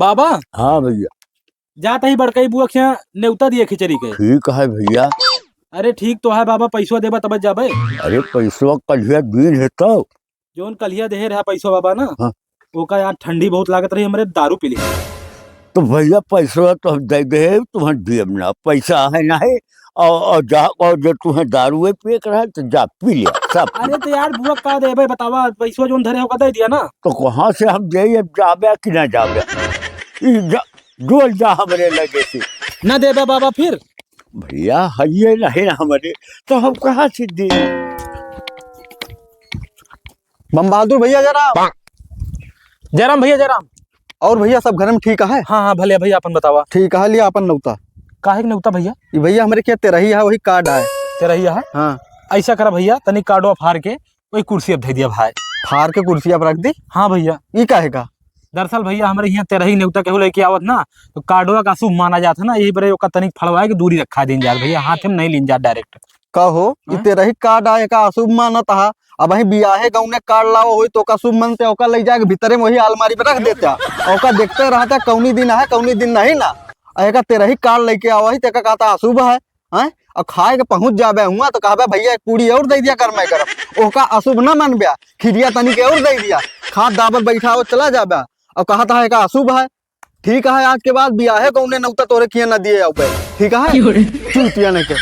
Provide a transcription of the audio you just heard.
बाबा हाँ भैया। जाता ही बड़कई बुआ के यहाँ न्योता दिए खिचड़ी के। ठीक है भैया। अरे ठीक तो है बाबा, पैसवा देबा तब जाबे। अरे पैसवा कलिया दिन है तो। जोन कलिया देहे रहा पैसवा बाबा ना, हाँ। ओका यार ठंडी बहुत लागत रही, हमरे दारू पी ली। तो भैया पैसवा तो हम दे दे, तुम्हें दियम ना, पैसा है ना है। और जा, और जो तुम्हें दारू पे कर रहा है तो जा पी लिया सब। अरे तो यार बुआ का देबे बतावा, पैसवा जोन धरे होगा दे दिया ना। तो कहाँ से हम दे, अब जाबे कि ना जाबे। डोल जा हमरे लगे से। ना देबे बाबा फिर। भैया हइये नहीं ना हमारे, तो हम कहाँ से दे। बम बहादुर भैया जरा। जयराम भैया जयराम। और भैया सब घर में ठीक है? हाँ हाँ भले भैया अपन बतावा। ठीक है, लिया अपन नौता। काहे के न्योता भैया? ये भैया हमारे क्या तेरही है, वही कार्ड है। तेरहिया है? हाँ। ऐसा करा भैया, तनी कार्डवा फाड़ के वही कुर्सी अब दे दिया भाई। फाड़ के कुर्सी आप रख दी? हाँ भैया। ये काहे का? दरअसल भैया हमारे यहाँ तेरही न्योता केहू लेके आवत ना, तो कार्डवा का शुभ माना जाता ना, यही बड़े ओका तनिक फड़वाए के दूरी रखा दिन जात भैया, हाथ में नहीं लीन जात डायरेक्ट। कहो ये तेरही कार्ड आए का अशुभ मानत हा। अब वही बियाहे गाँव में कार्ड लाओ हो तो का शुभ मानते, ओका ले जाके भीतरे में वही अलमारी पे रख देता, ओका देखते रहता कौनी दिन है कौनी दिन नहीं ना। का तेरही कार्ड लेके आवा ही तेका कहता अशुभ है। हैं और खाए के पहुंच जाबे हुआ तो कहबे भैया एक पूरी और दे दिया कर, मैं करब ओका अशुभ ना मानबे, खिरिया तनी के और दे दिया, खाद दावत बैठा हो चला जाबे और कहता है का अशुभ है। ठीक है, आज के बाद बियाहे गाँव ने नौता तोरे किया ना दिए, ठीक है चूतिया नहीं के।